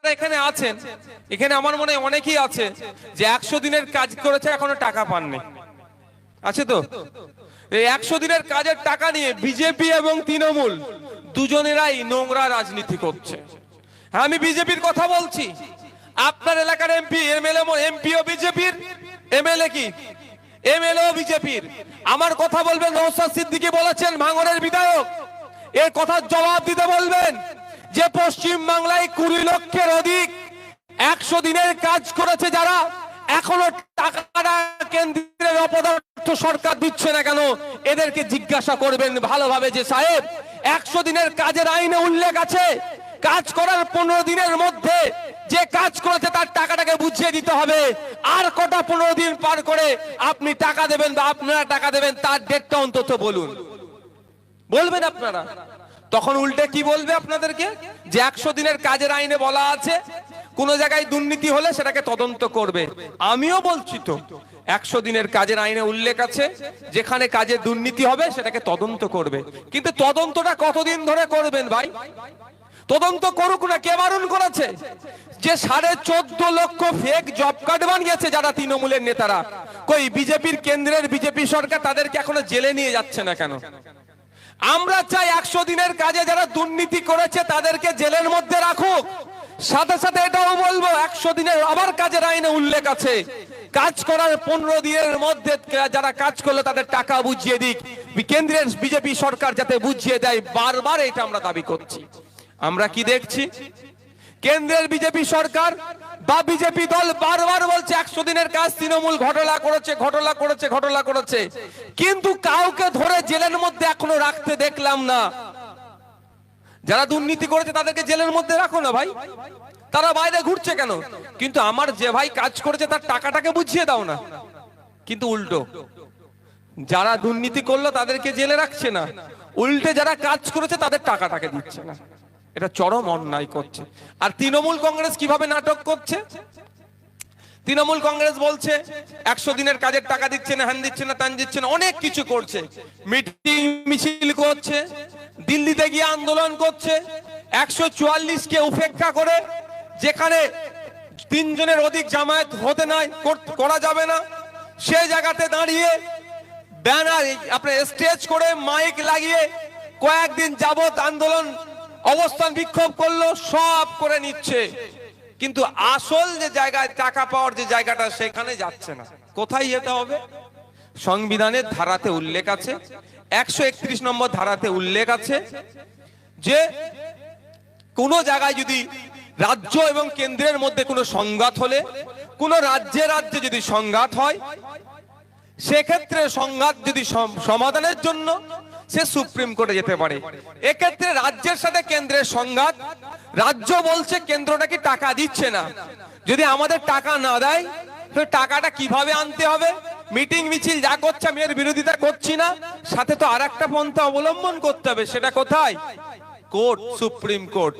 এখানে আছেন, এখানে আমার মনে হয় অনেকেই আছে যে 100 দিনের কাজ করেছে এখনো টাকা পাননি, আছে তো? এই 100 দিনের কাজের টাকা নিয়ে বিজেপি এবং তৃণমূল দুজনেরাই নোংরা রাজনীতি করছে। হ্যাঁ, আমি বিজেপির কথা বলছি। আপনার এলাকার এমপি এমপিও বিজেপির, এমএলএ কি এমএলএও বিজেপির। আমার কথা বলবেন, নওশাদ সিদ্দিকী বলেছেন, ভাঙড়ের বিধায়ক, এর কথার জবাব দিতে বলবেন যে পশ্চিম বাংলায় 20 লক্ষের অধিক 100 দিনের কাজ করেছে যারা, এখনো টাকাটা কেন্দ্রের অপদার্থ সরকার দিচ্ছে না কেন? এদেরকে জিজ্ঞাসা করবেন ভালোভাবে যে সাহেব, 100 দিনের কাজের আইনে উল্লেখ আছে কাজ করার 15 দিনের মধ্যে যে কাজ করেছে তার টাকাটাকে বুঝিয়ে দিতে হবে। আর কটা 15 দিন পার করে আপনি টাকা দেবেন বা আপনারা টাকা দেবেন তার ডেটটা অন্তত বলুন, বলবেন আপনারা। তখন উল্টে কি বলবে আপনাদেরকে? যে 100 দিনের কাজের আইনে বলা আছে কোন জায়গায় দুর্নীতি হলে সেটাকে তদন্ত করবে। আমিও বলছি তো 100 দিনের কাজের আইনে উল্লেখ আছে যেখানে কাজে দুর্নীতি হবে সেটাকে তদন্ত করবে। কিন্তু তদন্তটা কতদিন ধরে করবেন ভাই? তদন্ত করুক না, কে বারণ করেছে? যে 14.5 লক্ষ ফেক জব কার্ড বানিয়েছে যারা তৃণমূলের নেতারা, কই বিজেপির কেন্দ্রের বিজেপি সরকার তাদেরকে এখনো জেলে নিয়ে যাচ্ছে না কেন? আমরা চাই 100 দিনের কাজে যারা দুর্নীতি করেছে তাদেরকে জেলের মধ্যে রাখুক। সাথে সাথে এটাও বলবো 100 দিনের আবার কাজের আইনে উল্লেখ আছে কাজ করার 15 দিনের মধ্যে যারা কাজ করলো তাদের টাকা বুঝিয়ে দিক। কেন্দ্রের বিজেপি সরকার যাতে বুঝিয়ে দেয়, বারবার এটা আমরা দাবি করছি। আমরা কি দেখছি? কেন্দ্রের বিজেপি সরকার বা বিজেপি দল বারবার বলছে 100 দিনের কাজ তৃণমূল ঘটনা করেছে, কিন্তু কাউকে ধরে জেলের মধ্যে এখনো রাখতে দেখলাম না। যারা দুর্নীতি করেছে তাদেরকে জেলের মধ্যে রাখো না ভাই, তারা বাইরে ঘুরছে কেন? কিন্তু আমার যে ভাই কাজ করেছে তার টাকাটাকে বুঝিয়ে দাও না। কিন্তু উল্টো যারা দুর্নীতি করলো তাদেরকে জেলে রাখছে না, উল্টে যারা কাজ করেছে তাদের টাকাটাকে দিচ্ছে না। এটা চরম অন্যায় করছে। আর তৃণমূল কংগ্রেস কিভাবে নাটক করছে? তৃণমূল কংগ্রেস বলছে 100 দিনের কাজের টাকা দিচ্ছে না, হ্যান দিচ্ছে না, ত্যান দিচ্ছে না, অনেক কিছু করছে, মিটিং মিছিল করছে, দিল্লিতে গিয়ে আন্দোলন করছে। 144 কে উপেক্ষা করে, যেখানে 3 জনের অধিক জামায়াত হতে নাই, করা যাবে না, সেই জায়গাতে দাঁড়িয়ে ব্যানার আপনার স্টেজ করে মাইক লাগিয়ে কয়েকদিন যাবত আন্দোলন অবস্থান বিক্ষোভ করলো, সব করে নিচ্ছে। কিন্তু আসল যে জায়গায় টাকা পাওয়ার যে জায়গাটা সেখানে যাচ্ছে না। কোথায় যেতে হবে? সংবিধানের ধারাতে উল্লেখ আছে, 131 নম্বর ধারাতে উল্লেখ আছে যে কোন জায়গায় যদি রাজ্য এবং কেন্দ্রের মধ্যে কোনো সংঘাত হলে, কোন রাজ্যে রাজ্যে যদি সংঘাত হয়, সেক্ষেত্রে সংঘাত যদি সমাধানের জন্য সে সুপ্রিম কোর্টে যেতে পারে। এক্ষেত্রে রাজ্যের সাথে কেন্দ্রের সংঘাত, রাজ্য বলছে কেন্দ্র নাকি টাকা দিচ্ছে না, যদি আমাদের টাকা না দেয় তো টাকাটা কিভাবে আনতে হবে? মিটিং মিছিল যা করছে আমি এর বিরোধিতা করছি না, সাথে তো আরেকটা পন্থা অবলম্বন করতে হবে। সেটা কোথায়? Court, supreme court.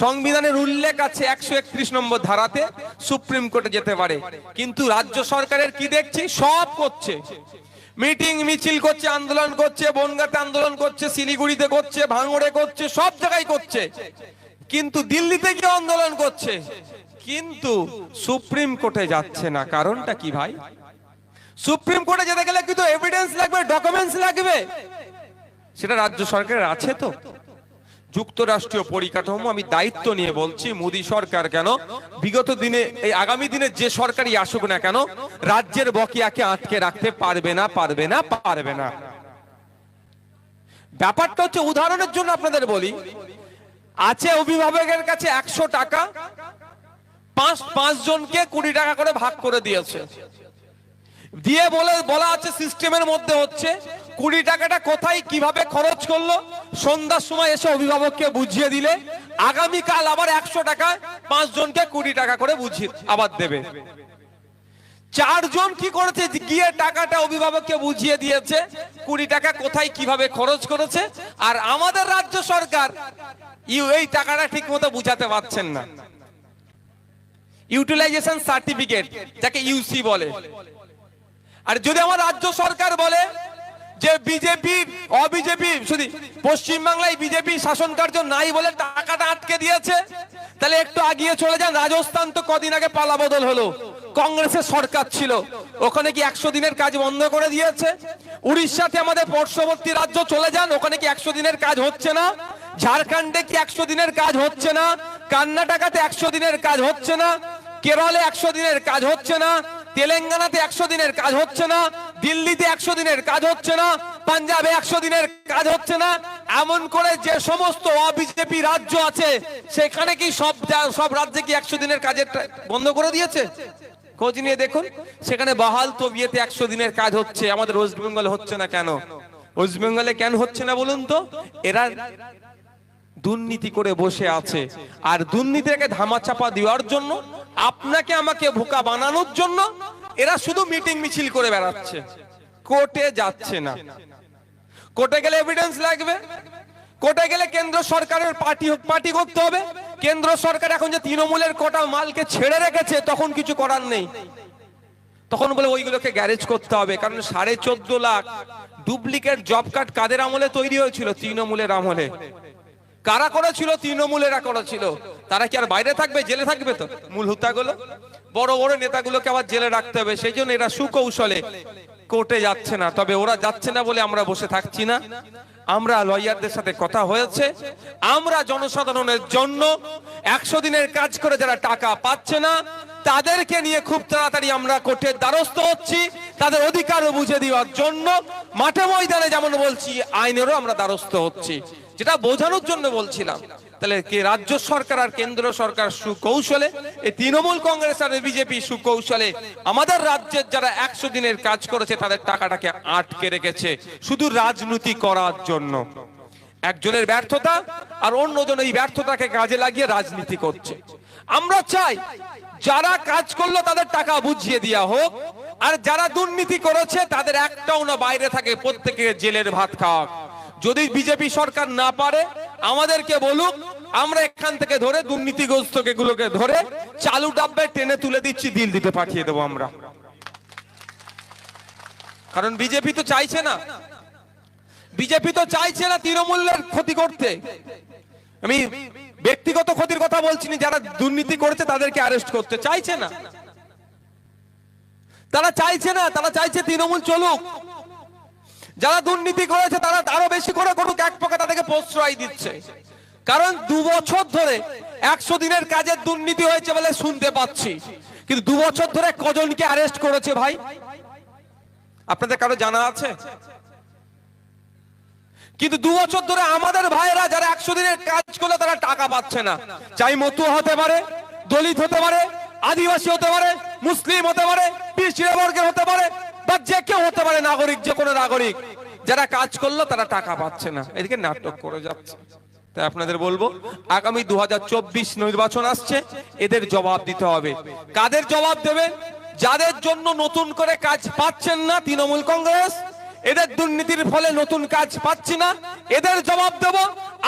সংবিধানের উল্লেখ আছে 131 নম্বর ধারাতে সুপ্রিম কোর্টে যেতে পারে। কিন্তু রাজ্য সরকারের কি দেখছি? সব করছে, মিটিং মিছিল করছে, আন্দোলন করছে, বনগাঁতে আন্দোলন করছে, শিলিগুড়িতে করছে, ভাঙড়ে করছে, সব জায়গায় করছে, কিন্তু দিল্লিতে গিয়ে আন্দোলন করছে, কিন্তু সুপ্রিম কোর্টে যাচ্ছে না। কারণটা কি ভাই? সুপ্রিম কোর্টে যেতে গেলে কিন্তু এভিডেন্স লাগবে, ডকুমেন্টস লাগবে, সেটা রাজ্য সরকারের আছে তো? যুক্তরাষ্ট্রীয় পরিকাঠামো, আমি দায়িত্ব নিয়ে বলছি, মোদী সরকার কেন, বিগত দিনে এই আগামী দিনে যে সরকারই আসুক না কেন, রাজ্যের বকেয়াকে আটকে রাখতে পারবে না। ব্যাপারটা হচ্ছে, উদাহরণের জন্য আপনাদের বলি, আছে অভিভাবকের কাছে 100 টাকা, 5 জনকে 20 টাকা করে ভাগ করে দিয়েছে, দিয়ে বলা আছে সিস্টেমের মধ্যে হচ্ছে 20 টাকাটা কোথায় কিভাবে খরচ করলো সন্ধ্যার সময় এসে অভিভাবককে বুঝিয়ে দিলে আগামীকাল আবার 100 টাকা 5 জনকে 20 টাকা করে বুঝিয়ে আবার দেবে। 4 জন কি করেছে? গিয়ে টাকাটা অভিভাবককে বুঝিয়ে দিয়েছে 20 টাকা কোথায় কিভাবে খরচ করেছে, আর আমাদের রাজ্য সরকার এই টাকাটা ঠিক মতো বুঝাতে পারছেন না। ইউটিলাইজেশন সার্টিফিকেট, যাকে ইউসি বলে। আর যদি আমার রাজ্য সরকার বলে যে বিজেপি অবিজেপি শুধু পশ্চিমবাংলায় বিজেপি শাসন কার্য নাই বলে টাকাটা আটকে দিয়েছে, তাহলে একটু আগিয়ে চলে যান, রাজস্থান তো কদিন আগে পালাবদল হলো, কংগ্রেসের সরকার ছিল, ওখানে কি 100 দিনের কাজ বন্ধ করে দিয়েছে? উড়িষ্যাতে আমাদের পার্শ্ববর্তী রাজ্য চলে যান, ওখানে কি 100 দিনের কাজ হচ্ছে না? ঝাড়খণ্ডে কি 100 দিনের কাজ হচ্ছে না? কর্ণাটকাতে 100 দিনের কাজ হচ্ছে না? কেরলে 100 দিনের কাজ হচ্ছে না? তেলেঙ্গানাতে 100 দিনের কাজ হচ্ছে না? দিল্লিতে 100 দিনের কাজ হচ্ছে না? পাঞ্জাবে 100 দিনের কাজ হচ্ছে না? এমন করে যে সমস্ত অবিজেপি রাজ্য আছে সেখানে কি সব রাজ্যে কি 100 দিনের কাজের বন্ধ করে দিয়েছে? খোঁজ নিয়ে দেখুন, সেখানে বহাল তবিয়তে 100 দিনের কাজ হচ্ছে, আমাদের ওয়েস্ট বেঙ্গলে হচ্ছে না কেন? ওয়েস্ট বেঙ্গলে কেন হচ্ছে না বলুন তো? এরা দুর্নীতি করে বসে আছে, আর দুর্নীতিকে ধামাচাপা দেওয়ার জন্য, আপনাকে আমাকে বোকা বানানোর জন্য এরা শুধু মিটিং মিছিল করে বেড়াচ্ছে, কোর্টে যাচ্ছে না। কোর্টে গেলে এভিডেন্স লাগবে, কোর্টে গেলে কেন্দ্র সরকারের পার্টি করতে হবে। কেন্দ্র সরকার এখন যে তৃণমূলের কোটা মালকে ছেড়ে রেখেছে, তখন কিছু করার নেই, তখন বলে ওইগুলোকে গ্যারেজ করতে হবে, কারণ 14.5 লাখ ডুপ্লিকেট জব কার্ড কাদের আমলে তৈরি হয়েছিল? তৃণমূলের আমলে। কারা করেছিল? তৃণমূলেরা করেছিল। তারা কি আর বাইরে থাকবে? জেলে থাকবে তো। মূল হুতাগুলো, বড় বড় নেতাগুলোকে আবার জেলে রাখতে হবে, সেই জন্য এরা সুকৌশলে কোর্টে যাচ্ছে না। তবে ওরা যাচ্ছে না বলে আমরা বসে থাকছি না, আমরা লয়ারদের সাথে কথা হয়েছে, আমরা জনসাধারণের জন্য 100 দিনের কাজ করে যারা টাকা পাচ্ছে না তাদেরকে নিয়ে খুব তাড়াতাড়ি আমরা কোর্টের দ্বারস্থ হচ্ছি, তাদের অধিকারও বুঝে দেওয়ার জন্য মাঠে ময়দানে যেমন বলছি, আইনেরও আমরা দ্বারস্থ হচ্ছি, যেটা বোঝানোর জন্য বলছিলাম। তাহলে কি রাজ্য সরকার আর কেন্দ্র সরকার সুকৌশলে, এই তৃণমূল কংগ্রেস আর বিজেপি সুকৌশলে আমাদের রাজ্যের যারা 100 দিনের কাজ করেছে তাদের টাকাটাকে আটকে রেখেছে, শুধু রাজনীতি করার জন্য। একজনের ব্যর্থতা আর অন্যজন এই ব্যর্থতাকে কাজে লাগিয়ে রাজনীতি করছে। আমরা চাই যারা কাজ করলো তাদের টাকা বুঝিয়ে দেওয়া হোক, আর যারা দুর্নীতি করেছে তাদের একটাও না বাইরে থাকে, প্রত্যেকে জেলের ভাত খাওয়া। যদি বিজেপি সরকার না পারে আমাদেরকে বলুক, আমরা এখান থেকে ধরে দুর্নীতিগ্রস্ত গুলোকে ধরে চালু ডাব্বে টেনে তুলে দিচ্ছি, দিল দিতে পাঠিয়ে দেবো আমরা। কারণ বিজেপি তো চাইছে না, বিজেপি তো চাইছে না তৃণমূলের ক্ষতি করতে। আমি ব্যক্তিগত ক্ষতির কথা বলছি না, যারা দুর্নীতি করেছে তাদেরকে অ্যারেস্ট করতে চাইছে না, তারা চাইছে না, তারা চাইছে তৃণমূল চলুক। যারা দুর্নীতি করেছে তারা আরো বেশি করে করুক, এক প্রকার তাদেরকে প্রশ্রয় দিচ্ছে। কারণ 2 বছর ধরে 100 দিনের কাজের দুর্নীতি হয়েছে বলে শুনতে পাচ্ছি, কিন্তু 2 বছর ধরে কজনকে অ্যারেস্ট করেছে ভাই? আপনাদের কারো জানা আছে? কিন্তু 2 বছর ধরে আমাদের ভাইয়েরা যারা 100 দিনের কাজ করলে তারা টাকা পাচ্ছে না। চাই মতুয়া হতে পারে, দলিত হতে পারে, আদিবাসী হতে পারে, মুসলিম হতে পারে, পিছিয়ে বর্গের হতে পারে, বা যে কেউ হতে পারে, নাগরিক, যে কোনো নাগরিক, যারা কাজ করলো তারা টাকা পাচ্ছে না, এদিকে নাটক করে যাচ্ছে। তাই আপনাদের বলবো, আগামী 2024 নির্বাচন আসছে, এদের জবাব দিতে হবে। কাদের জবাব দেবেন? যাদের জন্য নতুন করে কাজ পাচ্ছেন না তৃণমূল কংগ্রেস, এদের দুর্নীতির ফলে নতুন কাজ পাচ্ছি না, এদের জবাব দেব।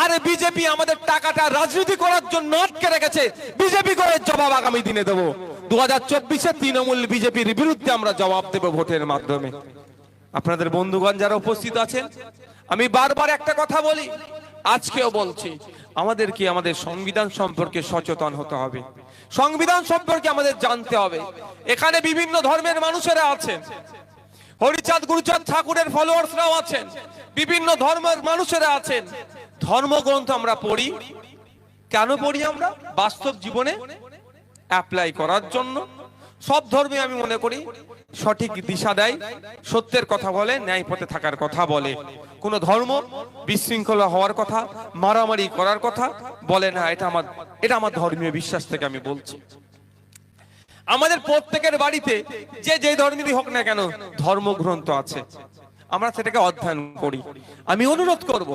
আর বিজেপি আমাদের টাকাটা রাজনীতি করার জন্য আটকে রেখেছে, বিজেপি করে জবাব আগামী দিনে দেবো। 2024-এ তৃণমূল বিজেপির বিরুদ্ধে আমরা জবাব দেব ভোটের মাধ্যমে। আপনাদের বন্ধুগণ যারা উপস্থিত আছেন, আমি বারবার একটা কথা বলি, আজকেও বলছি, আমাদেরকে আমাদের সংবিধান সম্পর্কে সচেতন হতে হবে, সংবিধান সম্পর্কে আমাদের জানতে হবে। এখানে বিভিন্ন ধর্মের মানুষেরা আছেন, হরিচাঁদ গুরুচাঁদ ঠাকুরের ফলোয়ার্সরাও আছেন, বিভিন্ন ধর্মের মানুষেরা আছেন। ধর্মগ্রন্থ আমরা পড়ি, কেন পড়ি? আমরা বাস্তব জীবনে অ্যাপ্লাই করার জন্য। সব ধর্মে আমি মনে করি সঠিক দিশা দেয়, সত্যের কথা বলে, ন্যায় পথে থাকার কথা বলে। কোন ধর্ম বিশৃঙ্খলা হওয়ার কথা, মারামারি করার কথা বলে না। এটা আমার ধর্মীয় বিশ্বাস থেকে আমি বলছি। আমাদের প্রত্যেকের বাড়িতে যে ধর্মেরই হোক না কেন ধর্মগ্রন্থ আছে, আমরা সেটাকে অধ্যয়ন করি। আমি অনুরোধ করব,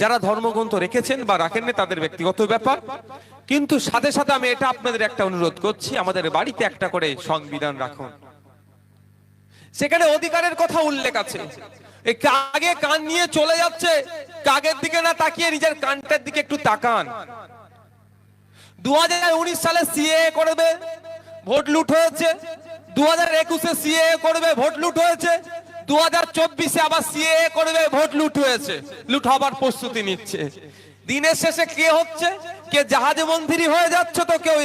যারা ধর্মগ্রন্থ রেখেছেন বা রাখেননি তাদের ব্যক্তিগত ব্যাপার, কিন্তু সাথে সাথে আমি এটা আপনাদের একটা অনুরোধ করছি, আমাদের বাড়িতে একটা করে সংবিধান রাখুন। সেখানে অধিকারের কথা উল্লেখ আছে। এই কাগে কান নিয়ে চলে যাচ্ছে, কাগের দিকে না তাকিয়ে নিজের কানটার দিকে একটু তাকান। 2019 সালে সিএএ করবে, ভোট লুট হয়েছে। 2021-এ সিএএ করবে, ভোট লুট হয়েছে। 2024-এ আবার সিএএ করবে, ভোট লুট হয়েছে, লুট হবার প্রস্তুতি নিচ্ছে। দিনের শেষে কে হচ্ছে? কে জাহাজ মন্ত্রী হয়ে যাচ্ছে, তো কেউ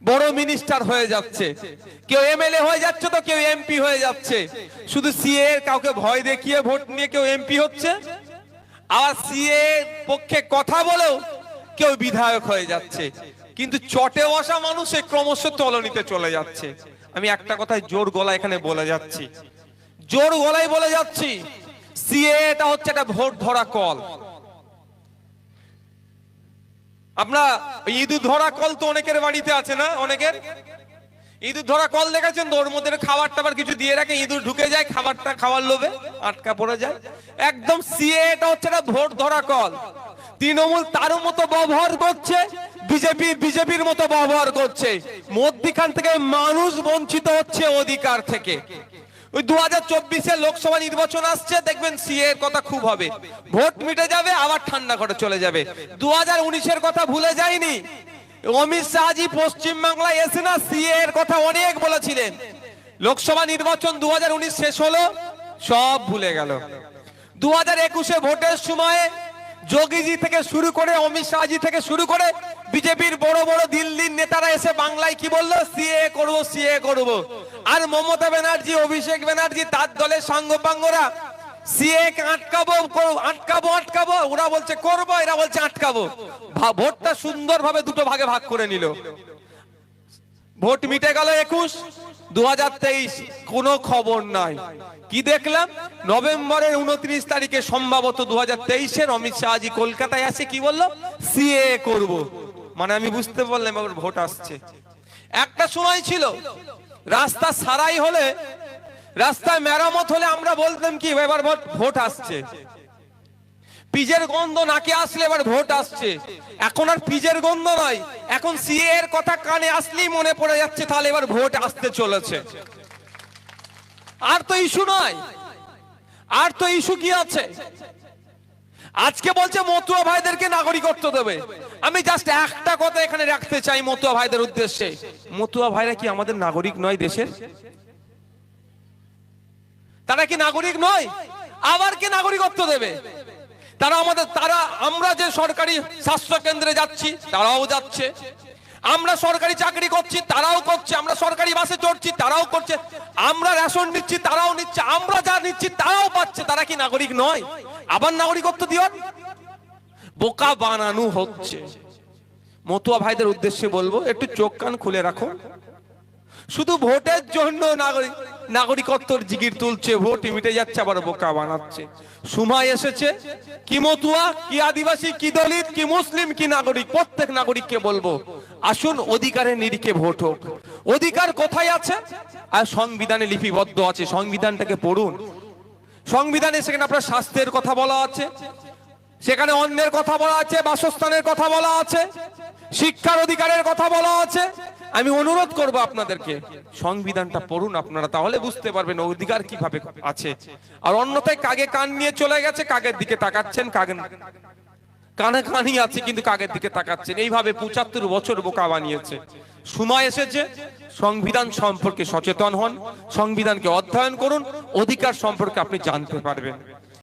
বড় মিনিস্টার হয়ে যাচ্ছে, কেউ এমএলএ হয়ে যাচ্ছে, তো কেউ এমপি হয়ে যাচ্ছে। শুধু সিএএ কাউকে ভয় দেখিয়ে ভোট নিয়ে কেউ এমপি হচ্ছে, আবার সিএএ পক্ষে কথা বলেও কেউ বিধায়ক হয়ে যাচ্ছে। কিন্তু চটে বসা মানুষে ক্রমশ তলনিতে চলে যাচ্ছে। আমি একটা কথাই জোর গলায় এখানে বলে যাচ্ছি, জোর গলায় বলে যাচ্ছি, সিএএটা হচ্ছে একটা ভোট ধরা কল। আপনার ইঁদুর ধরা কল তো অনেকের বাড়িতে আছে না? অনেকের ইঁদুর ধরা কল দেখেছেন তো? ওর মধ্যে খাবার টাবার কিছু দিয়ে রাখে, ইঁদুর ঢুকে যায়, খাবারটা খাওয়ার লোভে আটকা পড়ে যায়। একদম সিএএটা হচ্ছে একটা ভোট ধরা কল। তৃণমূল তার মতো ব্যবহার করছে, বিজেপির মতো ব্যবহার করছে। মধ্যখান থেকে মানুষ বঞ্চিত হচ্ছে অধিকার থেকে। ওই 2024-এ লোকসভা নির্বাচন আসছে, দেখবেন সিএএর কথা খুব হবে, ভোট মিটে যাবে, আবার ঠান্ডা করে চলে যাবে। 2019-এর কথা ভুলে যায়নি। অমিত শাহজি পশ্চিম বাংলায় এসে না সিএএর কথা অনেক বলেছিলেন। লোকসভা নির্বাচন 2019 শেষ হলো, সব ভুলে গেল। 2021-এ ভোটের সময় যোগীজি থেকে শুরু করে, অমিত শাহজি থেকে শুরু করে বিজেপির বড় বড় দিল্লির নেতারা এসে বাংলায় কি বললো? সিএএ করবো, সিএএ করবো। আর মমতা ব্যানার্জি, অভিষেক ব্যানার্জি, তার দলের সাঙ্গপাঙ্গরা সিএএ কে আটকাবো আটকাবো আটকাবো, ওরা বলছে করবো, এরা বলছে আটকাবো। ভোটটা সুন্দরভাবে দুটো ভাগে ভাগ করে নিল। ভোট মিটে গেল 21, 2023 কোনো খবর নাই। কি দেখলাম? নভেম্বরের 29 তারিখে সম্ভবত 2023-এর অমিত শাহজি কলকাতায় আসে, কি বললো? সিএএ করব। মানে আমি বুঝতে পারলাম এবার ভোট আসছে। একটা সময় ছিল রাস্তা সারাই হলে, রাস্তায় মেরামত হলে আমরা বলতাম কি এবার ভোট আসছে। পিজের গন্ধ নাকে আসলে এবার ভোট আসছে। এখন আর পিজের গন্ধ নয়, এখন সিএএ এর কথা কানে আসলেই মনে পড়ে যাচ্ছে তাহলে এবার ভোট আসতে চলেছে। আর তো ইস্যু নয়, আর তো ইস্যু কি আছে? আজকে বলছে মতুয়া ভাইদেরকে নাগরিকত্ব দেবে। আমি জাস্ট একটা কথা এখানে রাখতে চাই মতুয়া ভাইদের উদ্দেশ্যে, মতুয়া ভাইরা কি আমাদের নাগরিক নয় দেশের? তারা কি নাগরিক নয়? আবার কি নাগরিকত্ব দেবে? তারা আমরা যে সরকারি স্বাস্থ্য কেন্দ্রে যাচ্ছি তারাও যাচ্ছে, আমরা সরকারি চাকরি করছি তারাও করছে, আমরা সরকারি বাসে চড়ছি তারাও করছে, আমরা রেশন নিচ্ছি তারাও নিচ্ছে, আমরা যা নিচ্ছি তারাও পাচ্ছে। তারা কি নাগরিক নয়? আবার নাগরিকত্ব দিও? বোকা বানানো হচ্ছে। মতুয়া ভাইদের উদ্দেশ্যে বলবো, একটু চোখ কান খুলে রাখো। শুধু ভোটের জন্য নাগরিকত্বর জিগির তুলছে, ভোট মিটে যাচ্ছে, আবার বোকা বানাচ্ছে। সময় এসেছে, কি মতুয়া, কি আদিবাসী, কি দলিত, কি মুসলিম, কি নাগরিক, প্রত্যেক নাগরিককে বলবো আসুন অধিকারের নিরিখে ভোট হোক। অধিকার কোথায় আছে? আর সংবিধানে লিপিবদ্ধ আছে, সংবিধানটাকে পড়ুন। সংবিধানে সেখানে আপনার স্বাস্থ্যের কথা বলা আছে, সেখানে অন্যের কথা বলা আছে, বাসস্থানের কথা বলা আছে, শিক্ষার অধিকারের কথা বলা আছে। আমি অনুরোধ করব আপনাদেরকে সংবিধানটা পড়ুন আপনারা, তাহলে বুঝতে পারবেন অধিকার কিভাবে আছে। আর অন্যথায় কাগে কান নিয়ে চলে গেছে, কাগের দিকে তাকাচ্ছেন, কানে কানই আছে কিন্তু কাগের দিকে তাকাচ্ছেন। এইভাবে 75 বছর বোকা বানিয়েছে। সময় এসেছে সংবিধান সম্পর্কে সচেতন হন, সংবিধানকে অধ্যয়ন করুন, অধিকার সম্পর্কে আপনি জানতে পারবেন।